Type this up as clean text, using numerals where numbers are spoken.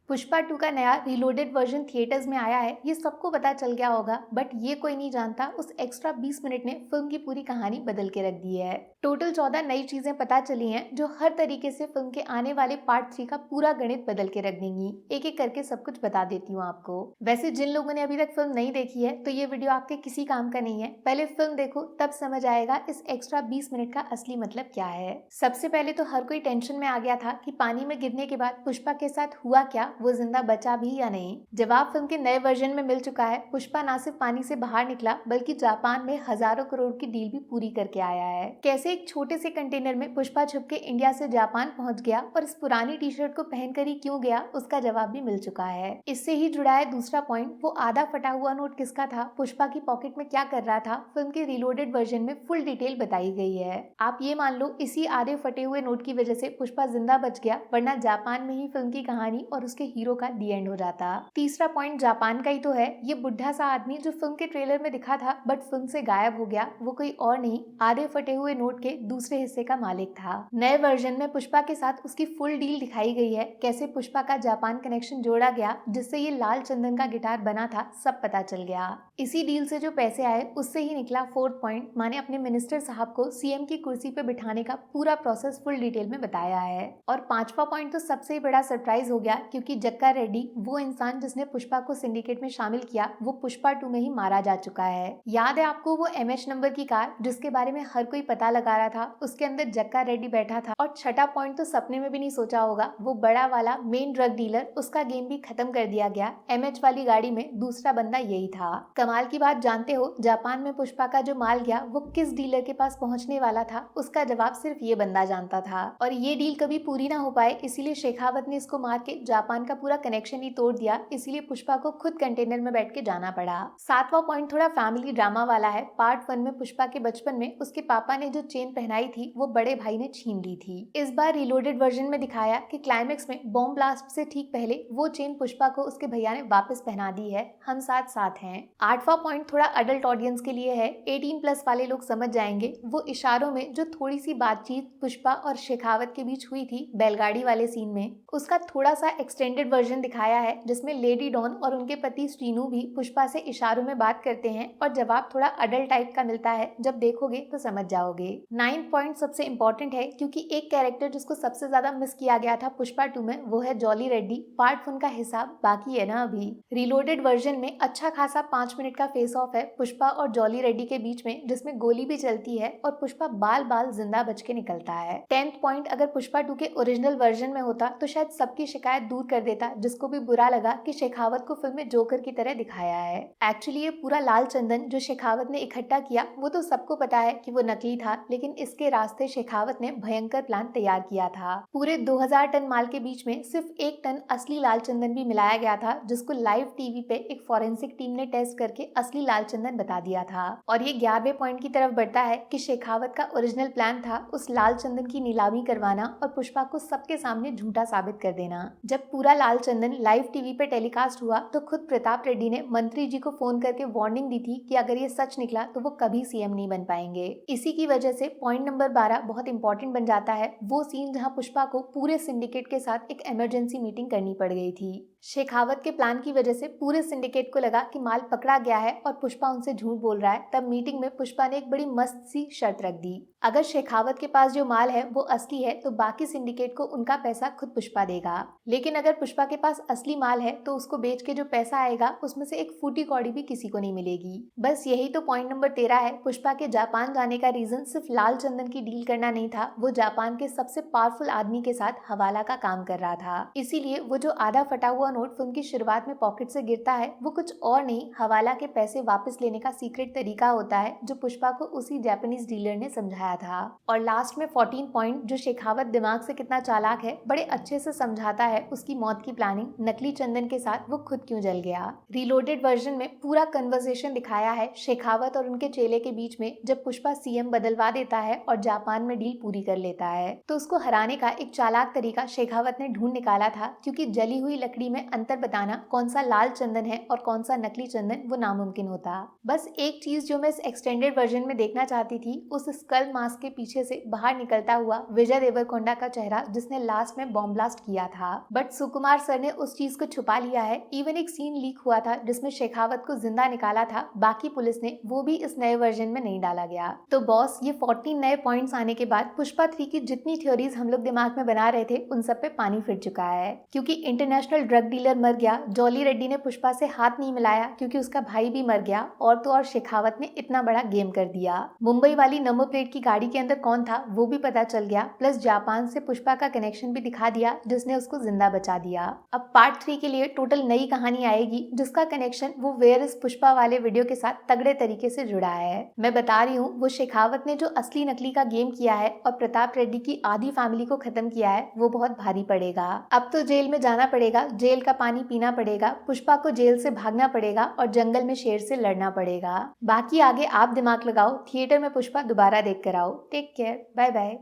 पुष्पा 2 का नया reloaded version theatres में आया है, ये सबको पता चल गया होगा, बट ये कोई नहीं जानता उस एक्स्ट्रा 20 मिनट ने फिल्म की पूरी कहानी बदल के रख दी है। टोटल 14 नई चीजें पता चली हैं जो हर तरीके से फिल्म के आने वाले पार्ट 3 का पूरा गणित बदल के रख देंगी। एक एक करके सब कुछ बता देती हूँ आपको। वैसे जिन लोगों ने अभी तक फिल्म नहीं देखी है तो ये वीडियो आपके किसी काम का नहीं है। पहले फिल्म देखो, तब समझ आएगा इस एक्स्ट्रा 20 मिनट का असली मतलब क्या है। सबसे पहले तो हर कोई टेंशन में आ गया था कि पानी में गिरने के बाद पुष्पा के साथ हुआ क्या, वो जिंदा बचा भी या नहीं। जवाब फिल्म के नए वर्जन में मिल चुका है। पुष्पा ना सिर्फ पानी से बाहर निकला बल्कि जापान में हजारों करोड़ की डील भी पूरी करके आया है। कैसे एक छोटे से कंटेनर में पुष्पा छुप के इंडिया से जापान पहुंच गया और इस पुरानी टी शर्ट को पहनकर ही क्यों गया, उसका जवाब भी मिल चुका है। इससे ही जुड़ा है दूसरा पॉइंट, वो आधा फटा हुआ नोट किसका था, पुष्पा की पॉकेट में क्या कर रहा था। फिल्म के रीलोडेड वर्जन में फुल डिटेल बताई गई है। आप ये मान लो इसी आधे फटे हुए नोट की वजह से पुष्पा जिंदा बच गया, वरना जापान में ही फिल्म की कहानी और उसके हीरो का दी एंड हो जाता। तीसरा पॉइंट जापान का ही तो है। ये बुढ़ा सा आदमी जो फिल्म के ट्रेलर में दिखा था बट फिल्म से गायब हो गया, वो कोई और नहीं, आधे फटे हुए नोट के दूसरे हिस्से का मालिक था। नए वर्जन में पुष्पा के साथ उसकी फुल डील दिखाई गई है। कैसे पुष्पा का जापान कनेक्शन जोड़ा गया जिससे ये लाल चंदन का गिटार बना था, सब पता चल गया। इसी डील से जो पैसे आए उससे ही निकला फोर्थ पॉइंट, माने अपने मिनिस्टर साहब को सीएम की कुर्सी पे बिठाने का पूरा प्रोसेस फुल डिटेल में बताया है। और पांचवा पॉइंट तो सबसे बड़ा सरप्राइज हो गया, क्योंकि जक्का रेड्डी, वो इंसान जिसने पुष्पा को सिंडिकेट में शामिल किया, वो पुष्पा 2 में ही मारा जा चुका है। याद है आपको वो एमएच नंबर की कार जिसके बारे में हर कोई पता लगा रहा था, उसके अंदर जक्का रेड्डी बैठा था। और छठा पॉइंट तो सपने में भी नहीं सोचा होगा, वो बड़ा वाला मेन ड्रग डीलर, उसका गेम भी खत्म कर दिया गया। एमएच वाली गाड़ी में दूसरा बंदा यही था। कमाल की बात जानते हो, जापान में पुष्पा का जो माल गया वो किस डीलर के पास पहुंचने वाला था, उसका जवाब सिर्फ ये बंदा जानता था। और ये डील कभी पूरी ना हो पाए, इसीलिए शेखावत ने इसको मार के जापान का पूरा कनेक्शन ही तोड़ दिया। इसीलिए पुष्पा को खुद कंटेनर में बैठ के जाना पड़ा। सातवां पॉइंट थोड़ा फैमिली ड्रामा वाला है। पार्ट 1 में पुष्पा के बचपन में उसके पापा ने जो चेन पहनाई थी वो बड़े भाई ने छीन ली थी। इस बार रिलोडेड वर्जन में दिखाया कि क्लाइमेक्स में बॉम्ब ब्लास्ट से ठीक पहले वो चेन पुष्पा को उसके भैया ने वापस पहना दी है। हम साथ साथ हैं। आठवां पॉइंट थोड़ा अडल्ट ऑडियंस के लिए है, 18+ वाले लोग समझ जाएंगे। वो इशारों में जो थोड़ी सी बातचीत पुष्पा और शेखावत के बीच हुई थी बैलगाड़ी वाले सीन में, उसका थोड़ा सा एक्सटेंडेड वर्जन दिखाया है, जिसमें लेडी डॉन और उनके पति श्रीनू भी पुष्पा से इशारों में बात करते हैं और जवाब थोड़ा अडल्ट टाइप का मिलता है। जब देखोगे तो समझ जाओगे। 9th पॉइंट सबसे इंपॉर्टेंट है, क्योंकि एक कैरेक्टर जिसको सबसे ज्यादा मिस किया गया था पुष्पा 2 में, वो है जॉली रेड्डी। पार्ट 1 का हिसाब बाकी है ना अभी। रिलोडेड वर्जन में अच्छा खासा 5 मिनट का फेस ऑफ है पुष्पा और जॉली रेड्डी के बीच में, जिसमें गोली भी चलती है और पुष्पा बाल बाल जिंदा बच के निकलता है। 10th पॉइंट, अगर पुष्पा 2 के ओरिजिनल वर्जन में होता तो शायद सबकी शिकायत दूर कर देता, जिसको भी बुरा लगा कि शेखावत को फिल्म में जोकर की तरह दिखाया है। एक्चुअली ये पूरा लाल चंदन जो शेखावत ने इकट्ठा किया वो तो सबको पता है कि वो नकली था, लेकिन इसके रास्ते शेखावत ने भयंकर प्लान तैयार किया था। पूरे 2000 टन माल के बीच में सिर्फ 1 टन असली लाल चंदन भी मिलाया गया था, जिसको लाइव टीवी पे एक फॉरेंसिक टीम ने टेस्ट करके असली लाल चंदन बता दिया था। और ये 11वें पॉइंट की तरफ बढ़ता है कि शेखावत का ओरिजिनल प्लान था उस लाल चंदन की नीलामी करवाना और पुष्पा को सबके सामने झूठा साबित कर देना। जब पूरा लाल चंदन लाइव टीवी पे टेलीकास्ट हुआ तो खुद प्रताप रेड्डी ने मंत्री जी को फोन करके वार्निंग दी थी कि अगर ये सच निकला तो वो कभी सीएम नहीं बन पाएंगे। इसी की वजह से पॉइंट नंबर 12 बहुत इंपॉर्टेंट बन जाता है, वो सीन जहां पुष्पा को पूरे सिंडिकेट के साथ एक इमरजेंसी मीटिंग करनी पड़ गई थी। शेखावत के प्लान की वजह से पूरे सिंडिकेट को लगा कि माल पकड़ा गया है और पुष्पा उनसे झूठ बोल रहा है। तब मीटिंग में पुष्पा ने एक बड़ी मस्त सी शर्त रख दी, अगर शेखावत के पास जो माल है वो असली है तो बाकी सिंडिकेट को उनका पैसा खुद पुष्पा देगा, लेकिन अगर पुष्पा के पास असली माल है तो उसको बेच के जो पैसा आएगा उसमें से एक फूटी कौड़ी भी किसी को नहीं मिलेगी। बस यही तो पॉइंट नंबर 13 है। पुष्पा के जापान जाने का रीजन सिर्फ लाल चंदन की डील करना नहीं था, वो जापान के सबसे पावरफुल आदमी के साथ हवाला का काम कर रहा था। इसीलिए वो जो आधा फटा हुआ नोट फिल्म की शुरुआत में पॉकेट से गिरता है वो कुछ और नहीं, हवाला के पैसे वापस लेने का सीक्रेट तरीका होता है, जो पुष्पा को उसी जापानीज डीलर ने समझाया था। और लास्ट में 14 पॉइंट, जो शेखावत दिमाग से कितना चालाक है, बड़े अच्छे से समझाता है उसकी मौत की प्लानिंग, नकली चंदन के साथ वो खुद क्यों जल गया। रिलोडेड वर्जन में पूरा कन्वर्सेशन दिखाया है शेखावत और उनके चेले के बीच में, जब पुष्पा सीएम बदलवा देता है और जापान में डील पूरी कर लेता है। तो उसको हराने का एक चालाक तरीका शेखावत ने ढूंढ निकाला था, क्योंकि जली हुई लकड़ी में में अंतर बताना, कौन सा लाल चंदन है और कौन सा नकली चंदन, वो नामुमकिन होता। बस एक चीज जो मैं इस एक्सटेंडेड वर्जन में देखना चाहती थी, उस स्कल मास्क के पीछे से बाहर निकलता हुआ विजय देवरकोंडा का चेहरा, जिसने लास्ट में बॉम्ब ब्लास्ट किया था। बट सुकुमार सर ने उस चीज को छुपा लिया है। इवन एक सीन लीक हुआ था जिसमें शेखावत को जिंदा निकाला था, बाकी पुलिस ने वो भी इस नए वर्जन में नहीं डाला गया। तो बॉस, ये 14 नए पॉइंट्स आने के बाद पुष्पा 3 की जितनी थ्योरीज हम लोग दिमाग में बना रहे थे, उन सब पे पानी फिर चुका है। क्योंकि इंटरनेशनल ड्रग डीलर मर गया, जॉली रेड्डी ने पुष्पा से हाथ नहीं मिलाया क्योंकि उसका भाई भी मर गया, और तो और शेखावत ने इतना बड़ा गेम कर दिया। मुंबई वाली नंबर प्लेट की गाड़ी के अंदर कौन था वो भी पता चल गया, प्लस जापान से पुष्पा का कनेक्शन भी दिखा दिया जिसने उसको जिंदा बचा दिया। अब पार्ट 3 के लिए टोटल नई कहानी आएगी जिसका कनेक्शन वो वेयर इज पुष्पा वाले वीडियो के साथ तगड़े तरीके से जुड़ा है। मैं बता रही हूँ, वो शेखावत ने जो असली नकली का गेम किया है और प्रताप रेड्डी की आधी फैमिली को खत्म किया है, वो बहुत भारी पड़ेगा। अब तो जेल में जाना पड़ेगा, जेल का पानी पीना पड़ेगा, पुष्पा को जेल से भागना पड़ेगा और जंगल में शेर से लड़ना पड़ेगा। बाकी आगे आप दिमाग लगाओ, थिएटर में पुष्पा दोबारा देख कर आओ। Take care, bye bye.